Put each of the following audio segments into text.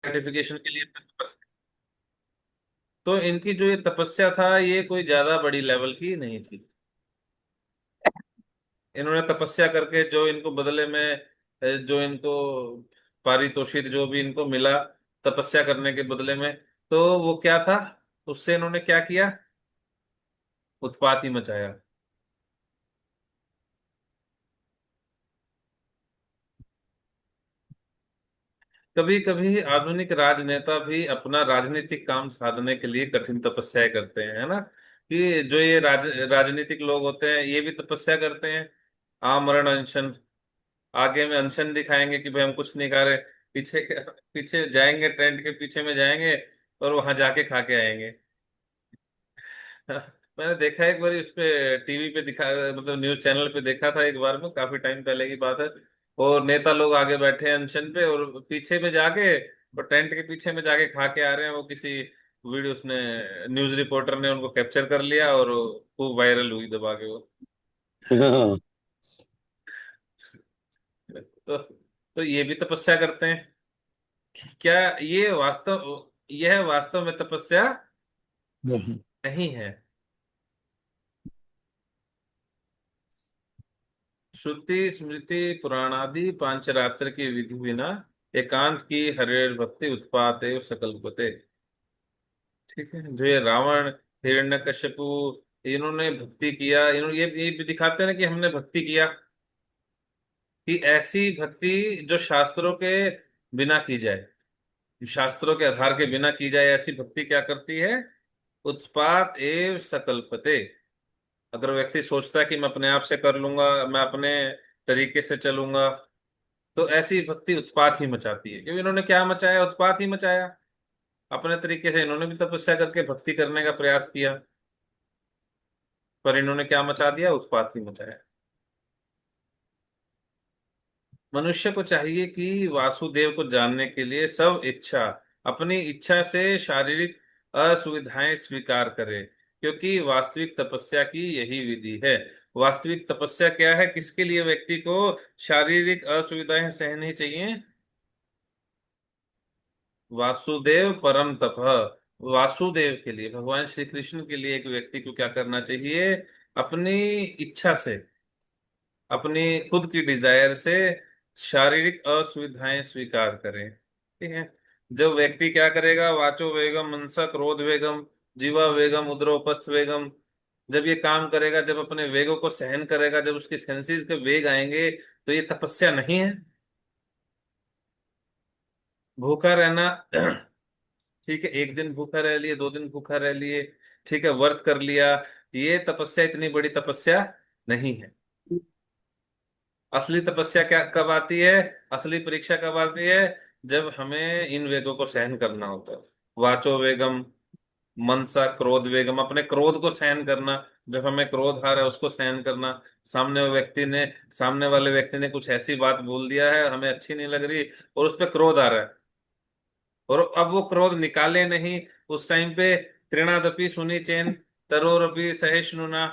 Certification के लिए तो इनकी जो ये तपस्या था ये कोई ज्यादा बड़ी लेवल की नहीं थी। इन्होंने तपस्या करके जो इनको बदले में जो इनको पारितोषिक जो भी इनको मिला तपस्या करने के बदले में, तो वो क्या था? उससे इन्होंने क्या किया? उत्पात ही मचाया। कभी कभी आधुनिक राजनेता भी अपना राजनीतिक काम साधने के लिए कठिन तपस्याएं करते हैं, है ना? कि जो ये राजनीतिक लोग होते हैं ये भी तपस्या करते हैं। आमरण अनशन, आगे में अनशन दिखाएंगे कि भाई हम कुछ नहीं खा रहे, पीछे पीछे जाएंगे, टेंट के पीछे में जाएंगे और वहां जाके खा के आएंगे। मैंने देखा एक बार इस पे टीवी पे दिखा, मतलब न्यूज चैनल पे देखा था एक बार में, काफी टाइम पहले की बात है। और नेता लोग आगे बैठे हैं अनशन पे और पीछे में जाके, और टेंट के पीछे में जाके खा के आ रहे हैं। वो किसी वीडियो उसने, न्यूज रिपोर्टर ने उनको कैप्चर कर लिया और खूब वायरल हुई दबा के वो। हाँ। तो ये भी तपस्या करते हैं। क्या यह वास्तव में तपस्या नहीं। नहीं है? श्रुति स्मृति पुराणादि पांचरात्र की विधि बिना एकांत की हरेर भक्ति उत्पात एवं सकल्पते। ठीक है, जो ये रावण, हिरण्यकश्यपु, इन्होंने भक्ति किया, इन्होंने ये भी दिखाते हैं ना कि हमने भक्ति किया। कि ऐसी भक्ति जो शास्त्रों के बिना की जाए, शास्त्रों के आधार के बिना की जाए, ऐसी भक्ति क्या करती है? उत्पात एव सकल्पते। अगर व्यक्ति सोचता है कि मैं अपने आप से कर लूंगा, मैं अपने तरीके से चलूंगा, तो ऐसी भक्ति उत्पात ही मचाती है। क्योंकि इन्होंने क्या मचाया? उत्पात ही मचाया। अपने तरीके से इन्होंने भी तपस्या करके भक्ति करने का प्रयास किया, पर इन्होंने क्या मचा दिया? उत्पात ही मचाया। मनुष्य को चाहिए कि वासुदेव को जानने के लिए सब इच्छा, अपनी इच्छा से शारीरिक असुविधाएं स्वीकार करे, क्योंकि वास्तविक तपस्या की यही विधि है। वास्तविक तपस्या क्या है? किसके लिए व्यक्ति को शारीरिक असुविधाएं सहनी चाहिए? वासुदेव परम तपः। वासुदेव के लिए, भगवान श्री कृष्ण के लिए एक व्यक्ति को क्या करना चाहिए? अपनी इच्छा से, अपनी खुद की डिजायर से शारीरिक असुविधाएं स्वीकार करें। ठीक है। जब व्यक्ति क्या करेगा? वाचो वेगम, मनसा क्रोध वेगम, जीवा वेगम, उदरोपस्थ वेगम। जब ये काम करेगा, जब अपने वेगों को सहन करेगा, जब उसकी सेंसेस के वेग आएंगे, तो ये तपस्या नहीं है? भूखा रहना ठीक है, एक दिन भूखा रह लिए, 2 दिन भूखा रह लिए, ठीक है, व्रत कर लिया, ये तपस्या इतनी बड़ी तपस्या नहीं है। असली तपस्या क्या कब आती है? असली परीक्षा कब आती है? जब हमें इन वेगों को सहन करना होता है। वाचो वेगम, मनसा क्रोध वेगम, अपने क्रोध को सहन करना। जब हमें क्रोध आ रहा है उसको सहन करना। सामने वाले व्यक्ति ने कुछ ऐसी बात बोल दिया है, हमें अच्छी नहीं लग रही, और उस पर क्रोध आ रहा है, और अब वो क्रोध निकाले नहीं उस टाइम पे। तृणादपि सुनी चैन, तरोरपि सहिष्णुना,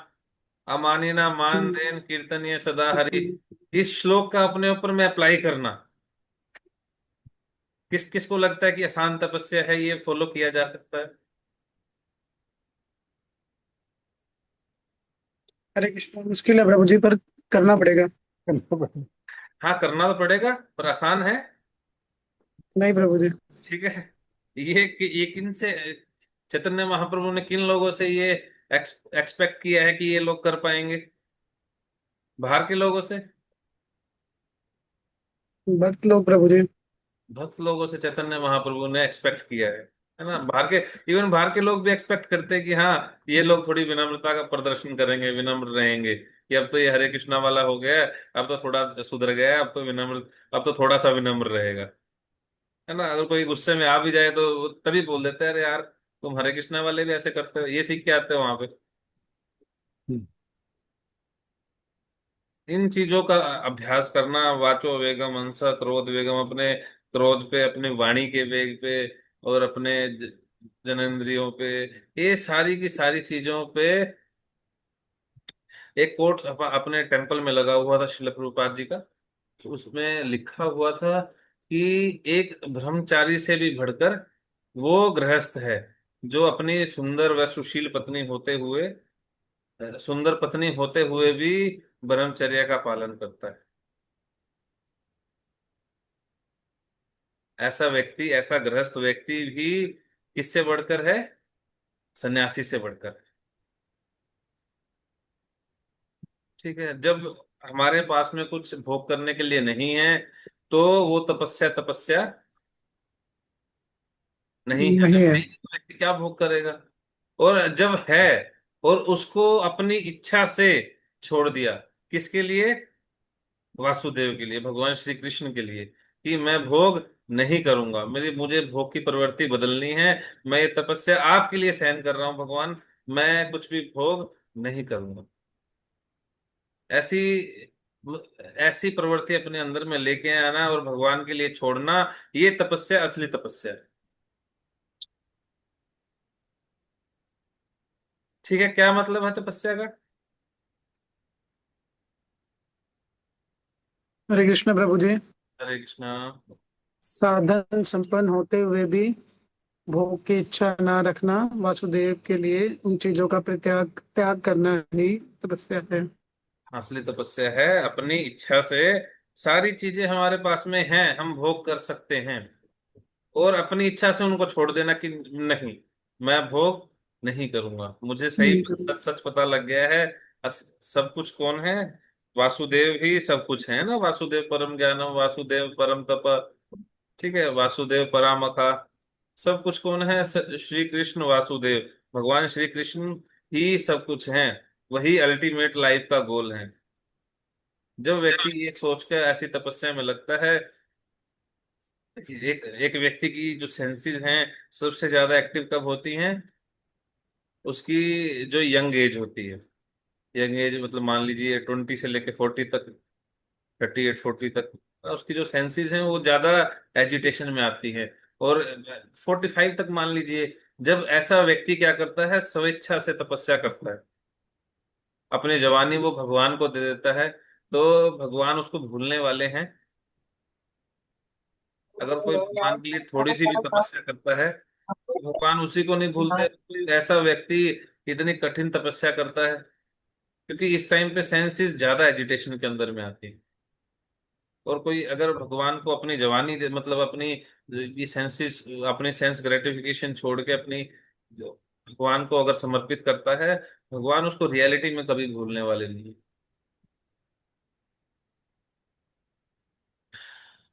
अमानिना मान देन कीर्तनीय सदा हरि। इस श्लोक का अपने ऊपर में अप्लाई करना, किस किस को लगता है कि आसान तपस्या है, ये फॉलो किया जा सकता है? अरे कृष्ण, मुश्किल है प्रभु जी, पर करना पड़ेगा। करना पड़ेगा। हाँ, करना तो पड़ेगा, पर आसान है? नहीं प्रभु जी। ठीक है। ये किन से, चैतन्य महाप्रभु ने किन लोगों से ये एक्सपेक्ट किया है कि ये लोग कर पाएंगे? बाहर के लोगों से? भक्त लोग प्रभु जी। भक्त लोगों से चैतन्य महाप्रभु ने एक्सपेक्ट किया है ना? बाहर के, इवन बाहर के लोग भी एक्सपेक्ट करते हैं कि हाँ, ये लोग थोड़ी विनम्रता का प्रदर्शन करेंगे, विनम्र रहेंगे, कि अब तो ये हरे कृष्णा वाला हो गया है, अब तो थोड़ा सुधर गया है, अब तो विनम्र, अब तो थोड़ा सा विनम्र रहेगा। है ना? अगर कोई गुस्से में आ भी जाए तो वो तभी बोल देते हैं, अरे यार, तुम हरे कृष्णा वाले भी ऐसे करते हो, ये सीख के आते हो वहां पे। इन चीजों का अभ्यास करना, वाचो वेगम, हंस क्रोध वेगम, अपने क्रोध पे, अपनी वाणी के वेग पे, और अपने जनेंद्रियों पे, ये सारी की सारी चीजों पे। एक कोट अपने टेम्पल में लगा हुआ था, शिल प्रभुपाद जी का। तो उसमें लिखा हुआ था कि एक ब्रह्मचारी से भी बढ़कर वो गृहस्थ है जो अपनी सुंदर व सुशील पत्नी होते हुए, सुंदर पत्नी होते हुए भी ब्रह्मचर्य का पालन करता है। ऐसा व्यक्ति, ऐसा गृहस्थ व्यक्ति भी किससे बढ़कर है? सन्यासी से बढ़कर। ठीक है। जब हमारे पास में कुछ भोग करने के लिए नहीं है, तो वो तपस्या तपस्या नहीं है। नहीं जब है। है ही नहीं, तो व्यक्ति क्या भोग करेगा? और जब है और उसको अपनी इच्छा से छोड़ दिया, किसके लिए? वासुदेव के लिए, भगवान श्री कृष्ण के लिए, कि मैं भोग नहीं करूंगा, मुझे भोग की प्रवृत्ति बदलनी है। मैं ये तपस्या आपके लिए सहन कर रहा हूं भगवान, मैं कुछ भी भोग नहीं करूंगा। ऐसी ऐसी प्रवृत्ति अपने अंदर में लेके आना और भगवान के लिए छोड़ना, ये तपस्या, असली तपस्या है। ठीक है, क्या मतलब है तपस्या का? हरे कृष्ण प्रभु जी। हरे कृष्णा। साधन संपन्न होते हुए भी भोग की इच्छा ना रखना, वासुदेव के लिए उन चीजों का परित्याग त्याग करना ही तपस्या है। असली तपस्या है अपनी इच्छा से, सारी चीजें हमारे पास में हैं, हम भोग कर सकते हैं, और अपनी इच्छा से उनको छोड़ देना कि नहीं, मैं भोग नहीं करूंगा। मुझे सही नहीं सच करूँगा। सच पता लग गया है। सब कुछ कौन है? वासुदेव ही सब कुछ है ना। वासुदेव परम ज्ञानम, वासुदेव परम तप। ठीक है, वासुदेव परामखा। सब कुछ कौन है? श्री कृष्ण वासुदेव, भगवान श्री कृष्ण ही सब कुछ हैं। वही अल्टीमेट लाइफ का गोल है। जब व्यक्ति ये सोचकर ऐसी तपस्या में लगता है, एक एक व्यक्ति की जो सेंसेस हैं सबसे ज्यादा एक्टिव कब होती हैं? उसकी जो यंग एज होती है। यंग एज मतलब मान लीजिए 20 से लेके 40 तक, 38 40 तक, उसकी जो सेंसेस हैं वो ज्यादा एजिटेशन में आती है। और 45 तक मान लीजिए, जब ऐसा व्यक्ति क्या करता है, स्वेच्छा से तपस्या करता है, अपनी जवानी वो भगवान को दे देता है, तो भगवान उसको भूलने वाले हैं? अगर कोई भगवान के लिए थोड़ी सी भी तपस्या करता है, भगवान उसी को नहीं भूलते। ऐसा व्यक्ति इतनी कठिन तपस्या करता है, क्योंकि इस टाइम पे सेंसेस ज्यादा एजिटेशन के अंदर में आती है। और कोई अगर भगवान को अपनी जवानी मतलब अपनी ये सेंसेस, अपनी सेंस ग्रेटिफिकेशन छोड़ के अपनी जो भगवान को अगर समर्पित करता है, भगवान उसको रियलिटी में कभी भूलने वाले नहीं।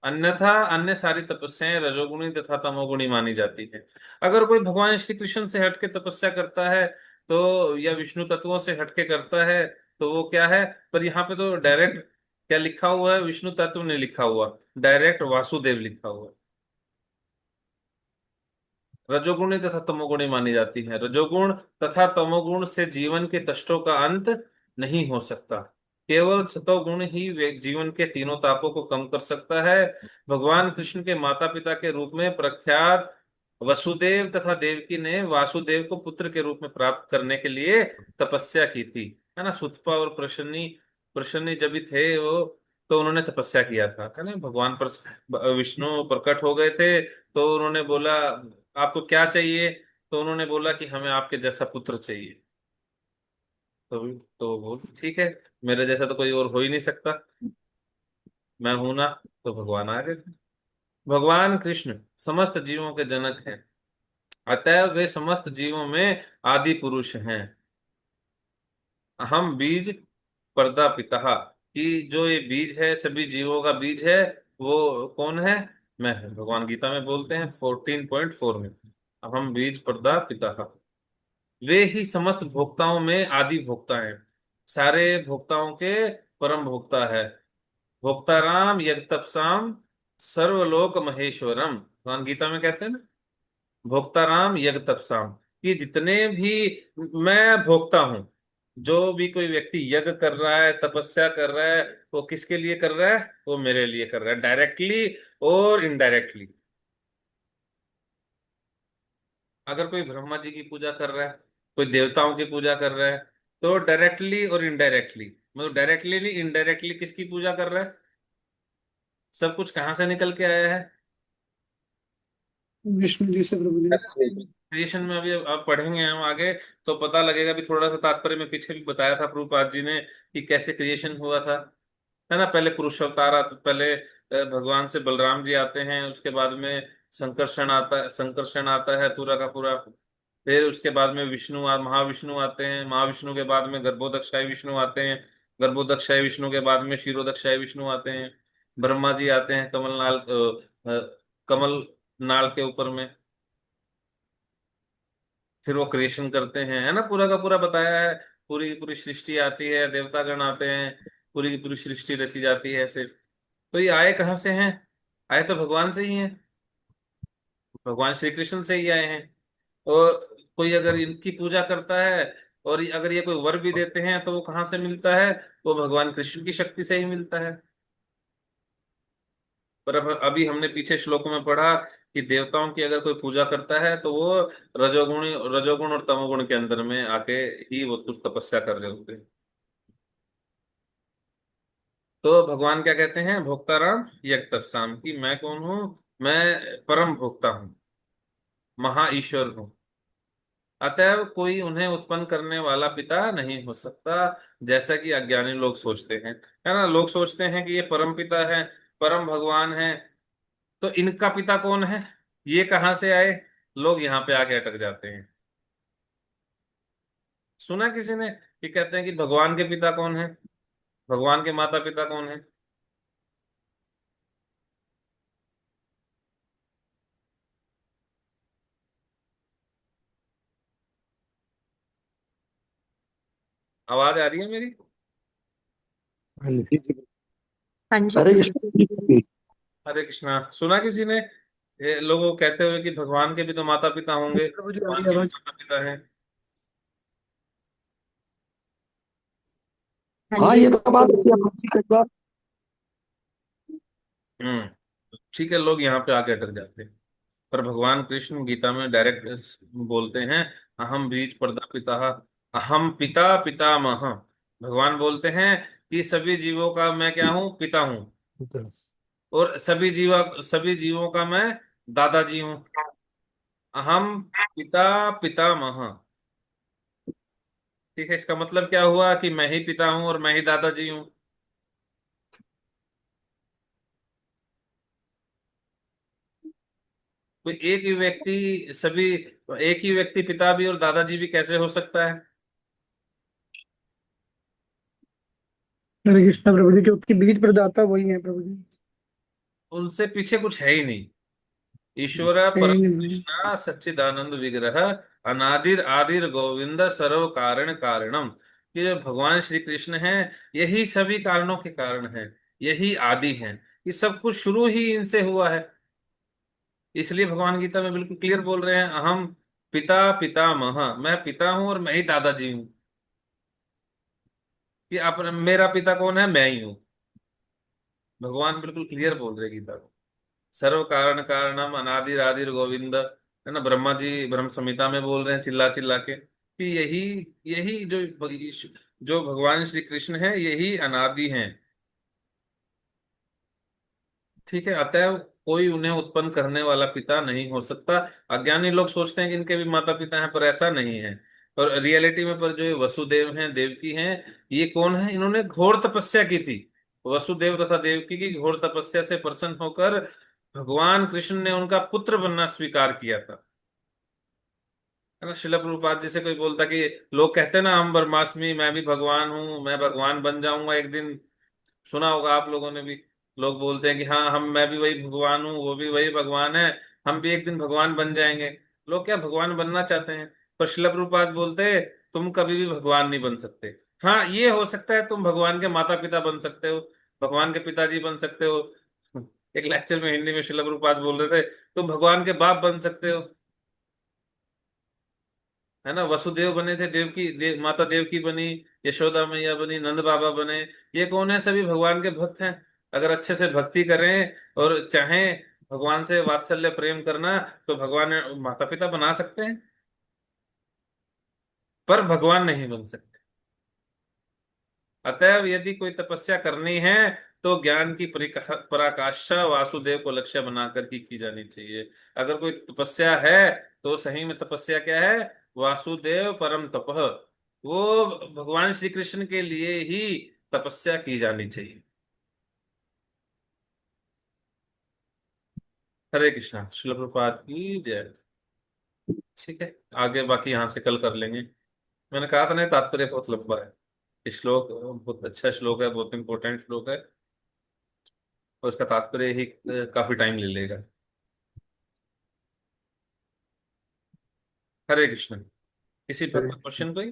अन्यथा अन्य सारी तपस्याएं रजोगुणी तथा तमोगुणी मानी जाती है। अगर कोई भगवान श्री कृष्ण से हटके तपस्या करता है, तो या विष्णु तत्वों से हटके करता है, तो वो क्या है? पर यहाँ पे तो डायरेक्ट क्या लिखा हुआ है? विष्णु तत्व नहीं लिखा हुआ, डायरेक्ट वासुदेव लिखा हुआ है। रजोगुणी तथा तमोगुणी मानी जाती है। रजोगुण तथा तमोगुण से जीवन के कष्टों का अंत नहीं हो सकता। केवल सतोगुण ही जीवन के तीनों तापों को कम कर सकता है। भगवान कृष्ण के माता पिता के रूप में प्रख्यात वसुदेव तथा देवकी ने वासुदेव को पुत्र के रूप में प्राप्त करने के लिए तपस्या की थी, है ना। सुतपा और प्रशन्नी, प्रशन्नी जब भी थे वो, तो उन्होंने तपस्या किया था, है ना। भगवान पर विष्णु प्रकट हो गए थे, तो उन्होंने बोला आपको क्या चाहिए? तो उन्होंने बोला कि हमें आपके जैसा पुत्र चाहिए। तो वो ठीक है, मेरे जैसा तो कोई और हो ही नहीं सकता, मैं हूं ना। तो भगवान आ गए। भगवान कृष्ण समस्त जीवों के जनक हैं, अतएव वे समस्त जीवों में आदि पुरुष हैं। हम बीज पर्दा पिता, कि जो ये बीज है, सभी जीवों का बीज है, वो कौन है? मैं है। भगवान गीता में बोलते हैं 14.4 में, हम बीज पर्दा पिता। वे ही समस्त भोक्ताओं में आदि भोक्ता हैं, सारे भोक्ताओं के परम भोक्ता है। भोक्ता राम यज्ञतपसाम सर्वलोक महेश्वरम, भगवान गीता में कहते हैं ना, भोक्ता राम यज्ञतपसाम, कि जितने भी मैं भोक्ता हूं। जो भी कोई व्यक्ति यज्ञ कर रहा है, तपस्या कर रहा है, वो किसके लिए कर रहा है? वो मेरे लिए कर रहा है, डायरेक्टली और इनडायरेक्टली। अगर कोई ब्रह्मा जी की पूजा कर रहा है, कोई देवताओं की पूजा कर रहा है, तो डायरेक्टली और इनडायरेक्टली, मतलब डायरेक्टली नहीं, इनडायरेक्टली किसकी पूजा कर रहा है? सब कुछ कहाँ से निकल के आया है? विष्णु जी से प्रभु जी। क्रिएशन में अभी अब पढ़ेंगे हम आगे, तो पता लगेगा भी। थोड़ा सा तात्पर्य में पीछे भी बताया था प्रभुपाद जी ने कि कैसे क्रिएशन हुआ था, है ना। पहले पुरुष अवतार आता, पहले भगवान से बलराम जी आते हैं, उसके बाद में संकर्षण आता है पूरा का पूरा। फिर उसके बाद में महाविष्णु आते हैं, महाविष्णु के बाद में गर्भोदकशाही विष्णु आते हैं, गर्भोदकशाही विष्णु के बाद में क्षीरोदकशाही विष्णु आते हैं। ब्रह्मा जी आते हैं कमल नाल के ऊपर में। फिर वो क्रिएशन करते हैं, है ना, पूरा का पूरा बताया है। पूरी पूरी सृष्टि आती है, देवतागण आते हैं, पूरी की पूरी सृष्टि रची जाती है ऐसे। तो ये आए कहाँ से हैं? आए तो भगवान से ही हैं, भगवान श्री कृष्ण से ही आए हैं। और कोई अगर इनकी पूजा करता है और अगर ये कोई वर भी देते हैं, तो वो कहाँ से मिलता है? वो भगवान कृष्ण की शक्ति से ही मिलता है। पर अब अभी हमने पीछे श्लोक में पढ़ा कि देवताओं की अगर कोई पूजा करता है तो वो रजोगुण और तमोगुण के अंदर में आके ही वो कुछ तपस्या कर रहे होते हैं। तो भगवान क्या कहते हैं? भोक्ताराम यज्ञ तत्साम, की मैं कौन हूँ? मैं परम भोक्ता हूँ, महा ईश्वर हूँ। अतएव कोई उन्हें उत्पन्न करने वाला पिता नहीं हो सकता, जैसा कि अज्ञानी लोग सोचते हैं, है ना। लोग सोचते हैं कि ये परम पिता है, परम भगवान है, तो इनका पिता कौन है? ये कहाँ से आए? लोग यहाँ पे आके अटक जाते हैं। सुना किसी ने कि कहते हैं कि भगवान के पिता कौन है, भगवान के माता पिता कौन है? आवाज आ रही है मेरी? हाँ जी। हाँ जी हरे प्रभु जी। कृष्ण। हरे कृष्णा। सुना किसी ने ये लोगों कहते हुए कि भगवान के भी तो माता पिता होंगे, प्रभु जी आ भगवान रही है के भी आवाज। माता पिता हैं। हाँ हाँ, जी। ये तो बात होती है आपसी कई बार। ठीक है, लोग यहाँ पे आके अटक जाते हैं। पर भगवान कृष्ण गीता में डायरेक्ट बोलते हैं, अहम बीज प्रदापिता, अहम पिता पितामह। भगवान बोलते हैं कि सभी जीवों का मैं क्या हूँ? पिता हूँ। और सभी जीवों का मैं दादाजी हूँ। अहम पिता पितामह। ठीक है, इसका मतलब क्या हुआ कि मैं ही पिता हूँ और मैं ही दादाजी हूँ। कोई एक ही व्यक्ति पिता भी और दादाजी भी कैसे हो सकता है? हरे कृष्ण प्रभु जी, क्योंकि बीज प्रदाता वही है प्रभु जी। उनसे पीछे कुछ है ही नहीं। ईश्वर है परम ही नहीं। कृष्ण सच्चिदानंद विग्रह, अनादिर आदिर गोविंद सर्व कारण कारणम। ये जो भगवान श्री कृष्ण हैं, यही सभी कारणों के कारण हैं, यही आदि हैं। ये सब कुछ शुरू ही इनसे हुआ है। इसलिए भगवान गीता में बिल्कुल क्लियर बोल रहे हैं, अहम पिता पितामह, मैं पिता हूं और मैं ही दादाजी हूँ। कि आप, मेरा पिता कौन है? मैं ही हूँ। भगवान बिल्कुल क्लियर बोल रहे हैं गीता में। सर्व कारण कारणम अनादिर आदिर गोविंद, है ना। ब्रह्मा जी ब्रह्म संहिता में बोल रहे हैं चिल्ला चिल्ला के कि यही यही जो भगवान श्री कृष्ण है, यही अनादि हैं। ठीक है, अतएव कोई उन्हें उत्पन्न करने वाला पिता नहीं हो सकता। अज्ञानी लोग सोचते हैं कि इनके भी माता पिता हैं, पर ऐसा नहीं है। और रियलिटी में पर जो ये वसुदेव हैं, देवकी हैं, ये कौन है? इन्होंने घोर तपस्या की थी। वसुदेव तथा देवकी की घोर तपस्या से प्रसन्न होकर भगवान कृष्ण ने उनका पुत्र बनना स्वीकार किया था, है ना। शिला प्रभुपाद जी से कोई बोलता कि लोग कहते हैं ना, हम ब्रह्मास्मि, मैं भी भगवान हूं, मैं भगवान बन जाऊंगा एक दिन। सुना होगा आप लोगों ने भी। लोग बोलते हैं कि हाँ, मैं भी वही भगवान हूँ, वो भी वही भगवान है, हम भी एक दिन भगवान बन जाएंगे। लोग क्या भगवान बनना चाहते हैं। पर शिला प्रभुपाद बोलते हैं, तुम कभी भी भगवान नहीं बन सकते। हाँ, ये हो सकता है तुम भगवान के माता पिता बन सकते हो, भगवान के पिताजी बन सकते हो। एक लेक्चर में हिंदी में शिला प्रभुपाद बोल रहे थे, तुम भगवान के बाप बन सकते हो, है ना। वसुदेव बने थे, माता देवकी बनी, यशोदा मैया बनी, नंद बाबा बने। ये कौन है? सभी भगवान के भक्त हैं। अगर अच्छे से भक्ति करें और चाहें भगवान से वात्सल्य प्रेम करना, तो भगवान माता पिता बना सकते हैं, पर भगवान नहीं बन सकते। अतएव यदि कोई तपस्या करनी है, तो ज्ञान की पराकाष्ठा वासुदेव को लक्ष्य बनाकर की जानी चाहिए। अगर कोई तपस्या है तो सही में तपस्या क्या है? वासुदेव परम तपः, वो भगवान श्री कृष्ण के लिए ही तपस्या की जानी चाहिए। हरे कृष्णा, श्रील प्रभुपाद की जय। ठीक है, आगे बाकी यहाँ से कल कर लेंगे। मैंने कहा था ना, तात्पर्य बहुत लंबा है। ये श्लोक बहुत अच्छा श्लोक है, बहुत इंपॉर्टेंट श्लोक है, और उसका तात्पर्य ही काफी टाइम ले लेगा। हरे कृष्ण। किसी पर क्वेश्चन कोई?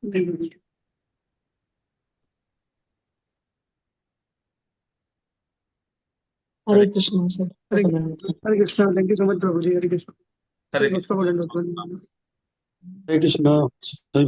Hare Hare Krishna sir. Hare Hare Krishna. Thank you so much प्रभु जी। हरे कृष्णा। हरे श्री कृष्ण। भक्त हरे कृष्णा।